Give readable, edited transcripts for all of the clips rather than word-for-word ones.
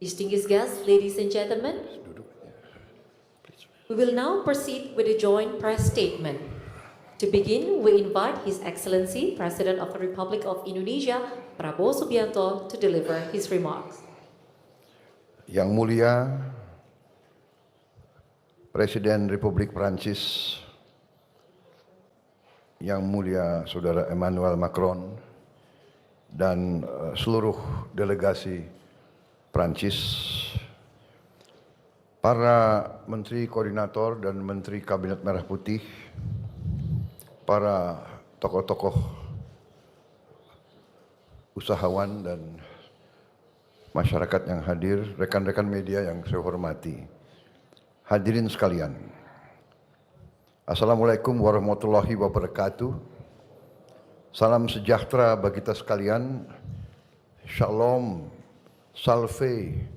Distinguished guests, ladies and gentlemen, we will now proceed with the joint press statement. To begin, we invite His Excellency President of the Republic of Indonesia, Prabowo Subianto, to deliver his remarks. Yang Mulia Presiden Republik Prancis, Yang Mulia Saudara Emmanuel Macron, dan seluruh delegasi Prancis, para Menteri Koordinator dan Menteri Kabinet Merah Putih, para tokoh-tokoh usahawan dan masyarakat yang hadir, rekan-rekan media yang saya hormati, hadirin sekalian. Assalamualaikum warahmatullahi wabarakatuh. Salam sejahtera bagi kita sekalian. Shalom, salve,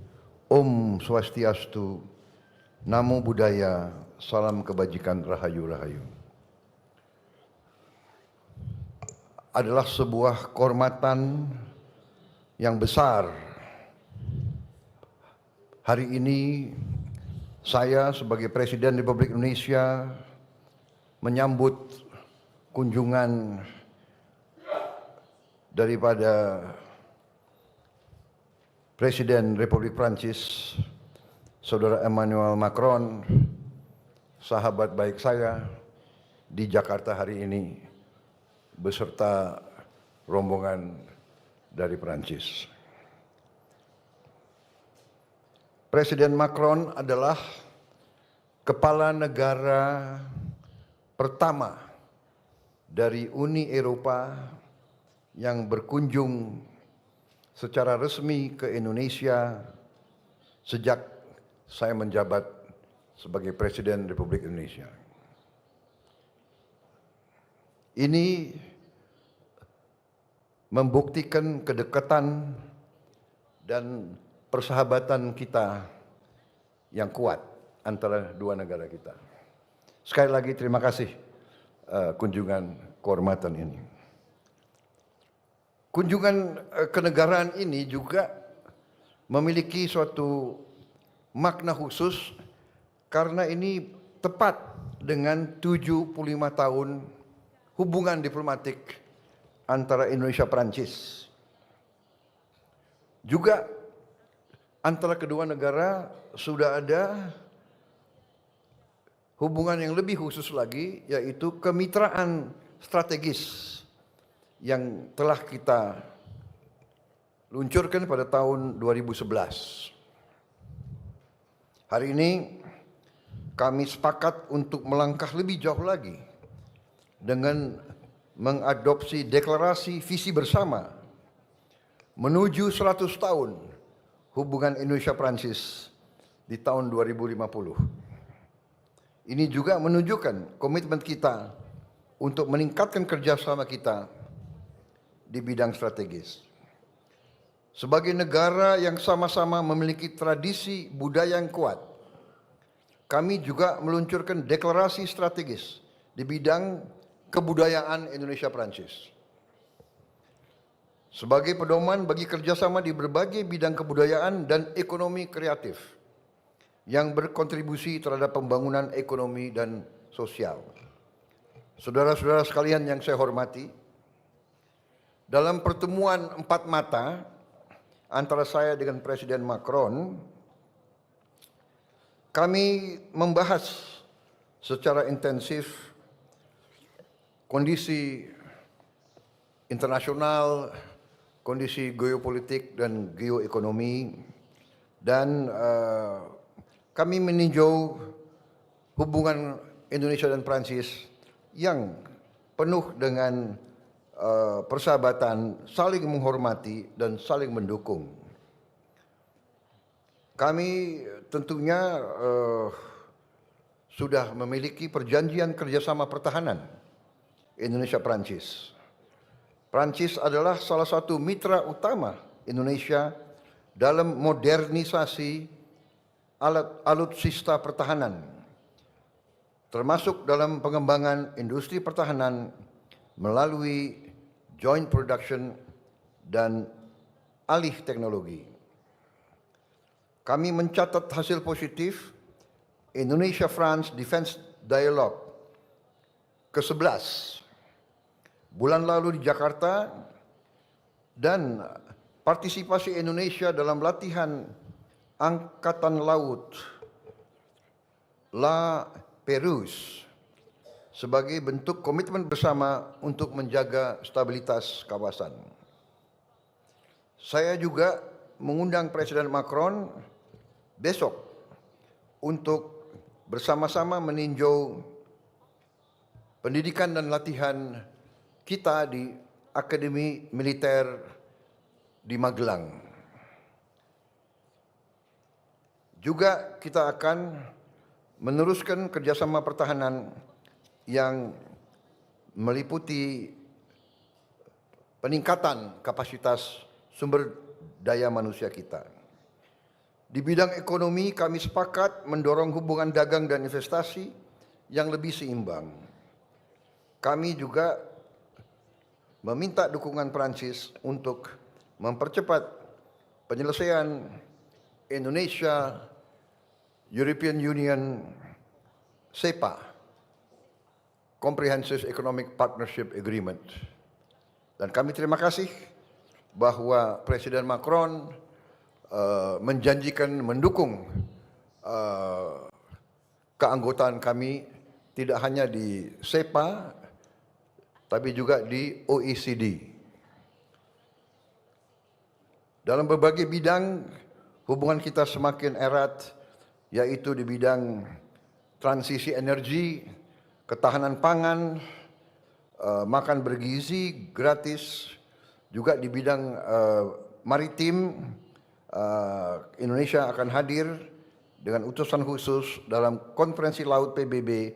Om Swastiastu, Namo Buddhaya, salam kebajikan, rahayu-rahayu. Adalah sebuah kehormatan yang besar. Hari ini saya sebagai Presiden Republik Indonesia menyambut kunjungan daripada Presiden Republik Prancis, Saudara Emmanuel Macron, sahabat baik saya di Jakarta hari ini, beserta rombongan dari Prancis. Presiden Macron adalah kepala negara pertama dari Uni Eropa yang berkunjung secara resmi ke Indonesia sejak saya menjabat sebagai Presiden Republik Indonesia. Ini membuktikan kedekatan dan persahabatan kita yang kuat antara dua negara kita. Sekali lagi terima kasih kunjungan kehormatan ini. Kunjungan kenegaraan ini juga memiliki suatu makna khusus karena ini tepat dengan 75 tahun hubungan diplomatik antara Indonesia Prancis. Juga antara kedua negara sudah ada hubungan yang lebih khusus lagi, yaitu kemitraan strategis yang telah kita luncurkan pada tahun 2011. Hari ini kami sepakat untuk melangkah lebih jauh lagi dengan mengadopsi deklarasi visi bersama menuju 100 tahun hubungan Indonesia-Prancis di tahun 2050. Ini juga menunjukkan komitmen kita untuk meningkatkan kerjasama kita di bidang strategis. Sebagai negara yang sama-sama memiliki tradisi budaya yang kuat, kami juga meluncurkan deklarasi strategis di bidang kebudayaan Indonesia-Prancis. Sebagai pedoman bagi kerjasama di berbagai bidang kebudayaan dan ekonomi kreatif yang berkontribusi terhadap pembangunan ekonomi dan sosial. Saudara-saudara sekalian yang saya hormati, dalam pertemuan empat mata antara saya dengan Presiden Macron, kami membahas secara intensif kondisi internasional, kondisi geopolitik dan geoekonomi, dan kami meninjau hubungan Indonesia dan Prancis yang penuh dengan persahabatan, saling menghormati dan saling mendukung. Kami tentunya sudah memiliki perjanjian kerjasama pertahanan Indonesia-Prancis. Prancis adalah salah satu mitra utama Indonesia dalam modernisasi alutsista pertahanan, termasuk dalam pengembangan industri pertahanan melalui joint production dan alih teknologi. kami mencatat hasil positif Indonesia-France Defense Dialogue ke-11 bulan lalu di Jakarta, dan partisipasi Indonesia dalam latihan Angkatan Laut La Perouse sebagai bentuk komitmen bersama untuk menjaga stabilitas kawasan. Saya juga mengundang Presiden Macron besok untuk bersama-sama meninjau pendidikan dan latihan kita di Akademi Militer di Magelang. Juga kita akan meneruskan kerjasama pertahanan yang meliputi peningkatan kapasitas sumber daya manusia kita. Di bidang ekonomi, kami sepakat mendorong hubungan dagang dan investasi yang lebih seimbang. Kami juga meminta dukungan Prancis untuk mempercepat penyelesaian Indonesia European Union CEPA, Comprehensive Economic Partnership Agreement. Dan kami terima kasih bahwa Presiden Macron menjanjikan mendukung keanggotaan kami tidak hanya di CEPA tapi juga di OECD. Dalam berbagai bidang hubungan kita semakin erat, yaitu di bidang transisi energi, ketahanan pangan, makan bergizi gratis, juga di bidang maritim. Indonesia akan hadir dengan utusan khusus dalam konferensi laut PBB,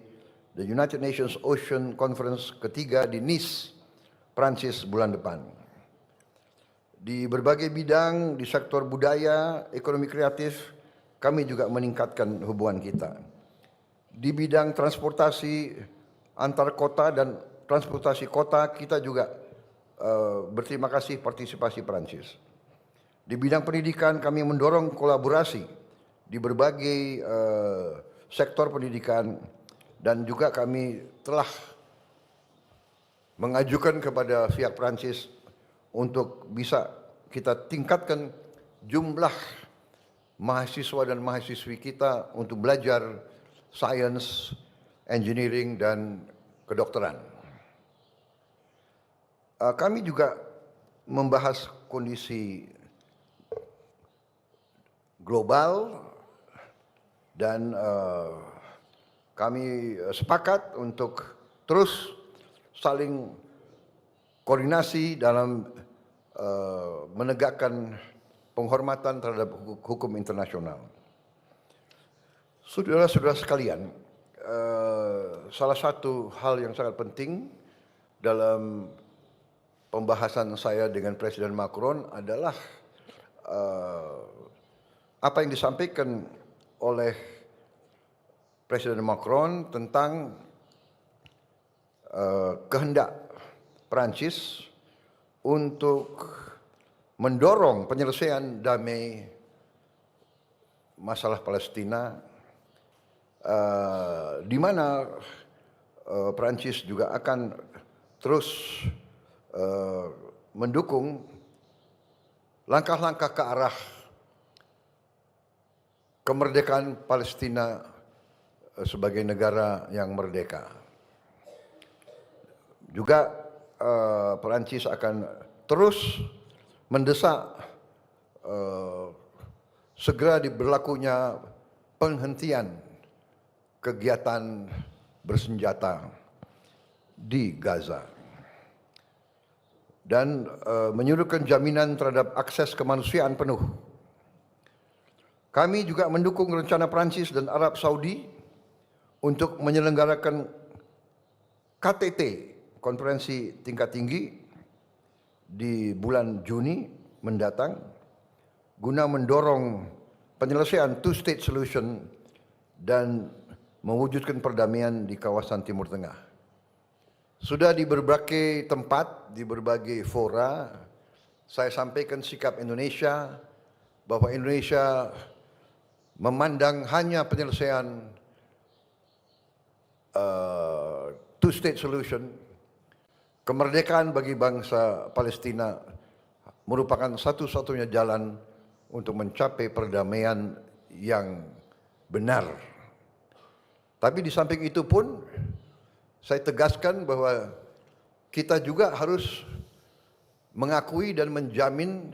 the United Nations Ocean Conference ketiga di Nice, Prancis bulan depan. Di berbagai bidang, di sektor budaya, ekonomi kreatif, kami juga meningkatkan hubungan kita. Di bidang transportasi antar kota dan transportasi kota, kita juga berterima kasih partisipasi Prancis. Di bidang pendidikan, kami mendorong kolaborasi di berbagai sektor pendidikan, dan juga kami telah mengajukan kepada pihak Prancis untuk bisa kita tingkatkan jumlah mahasiswa dan mahasiswi kita untuk belajar sains, engineering, dan kedokteran. Kami juga membahas kondisi global dan kami sepakat untuk terus saling koordinasi dalam menegakkan penghormatan terhadap hukum internasional. Saudara-saudara sekalian, salah satu hal yang sangat penting dalam pembahasan saya dengan Presiden Macron adalah apa yang disampaikan oleh Presiden Macron tentang kehendak Prancis untuk mendorong penyelesaian damai masalah Palestina, di mana Prancis juga akan terus mendukung langkah-langkah ke arah kemerdekaan Palestina sebagai negara yang merdeka. Juga Perancis akan terus mendesak segera diberlakunya penghentian kegiatan bersenjata di Gaza dan menyuruhkan jaminan terhadap akses kemanusiaan penuh. Kami juga mendukung rencana Prancis dan Arab Saudi untuk menyelenggarakan KTT, konferensi tingkat tinggi, di bulan Juni mendatang guna mendorong penyelesaian two-state solution dan mewujudkan perdamaian di kawasan Timur Tengah. Sudah di berbagai tempat, di berbagai fora, saya sampaikan sikap Indonesia bahwa Indonesia memandang hanya penyelesaian two-state solution, kemerdekaan bagi bangsa Palestina merupakan satu-satunya jalan untuk mencapai perdamaian yang benar. Tapi di samping itu pun, saya tegaskan bahwa kita juga harus mengakui dan menjamin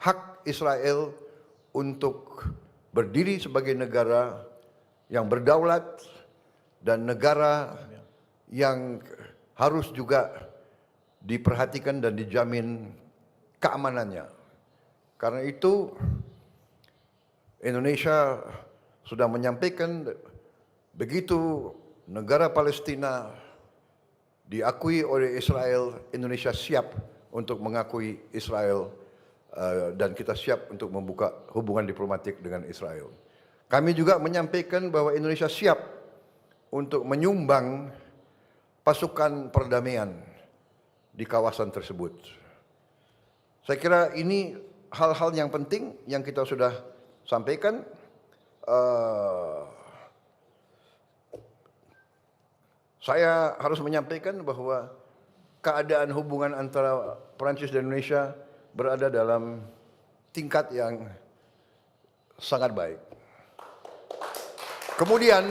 hak Israel untuk berdiri sebagai negara yang berdaulat dan negara yang harus juga diperhatikan dan dijamin keamanannya. Karena itu Indonesia sudah menyampaikan begitu negara Palestina diakui oleh Israel, Indonesia siap untuk mengakui Israel dan kita siap untuk membuka hubungan diplomatik dengan Israel. Kami juga menyampaikan bahwa Indonesia siap untuk menyumbang pasukan perdamaian di kawasan tersebut. Saya kira ini hal-hal yang penting yang kita sudah sampaikan. Saya harus menyampaikan bahwa keadaan hubungan antara Perancis dan Indonesia berada dalam tingkat yang sangat baik. Kemudian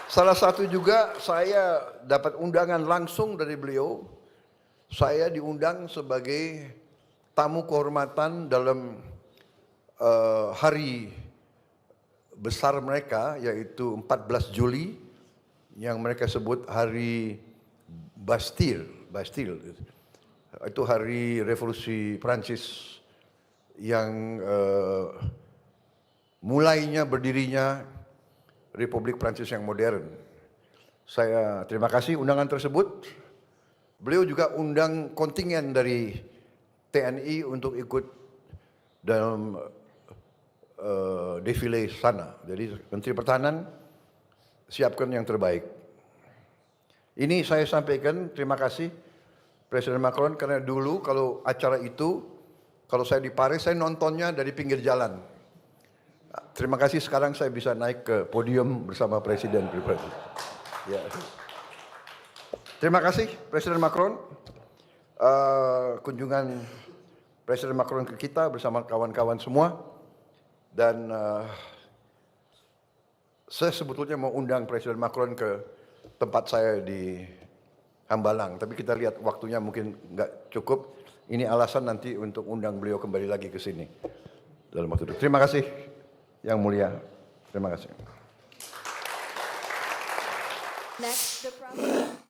salah satu juga saya dapat undangan langsung dari beliau. Saya diundang sebagai tamu kehormatan dalam hari besar mereka, yaitu 14 Juli yang mereka sebut hari Bastille. Itu hari revolusi Prancis yang mulainya berdirinya Republik Prancis yang modern. Saya terima kasih undangan tersebut. Beliau juga undang kontingen dari TNI untuk ikut dalam defile sana. Jadi Menteri Pertahanan siapkan yang terbaik. Ini saya sampaikan terima kasih Presiden Macron karena dulu kalau acara itu, kalau saya di Paris saya nontonnya dari pinggir jalan. Terima kasih sekarang saya bisa naik ke podium bersama Presiden. Ya. Terima kasih Presiden Macron. Kunjungan Presiden Macron ke kita bersama kawan-kawan semua. Dan saya sebetulnya mau undang Presiden Macron ke tempat saya di Hambalang. Tapi kita lihat waktunya mungkin nggak cukup. Ini alasan nanti untuk undang beliau kembali lagi ke sini. Dalam waktu itu. Terima kasih yang mulia. Terima kasih. Next, the President.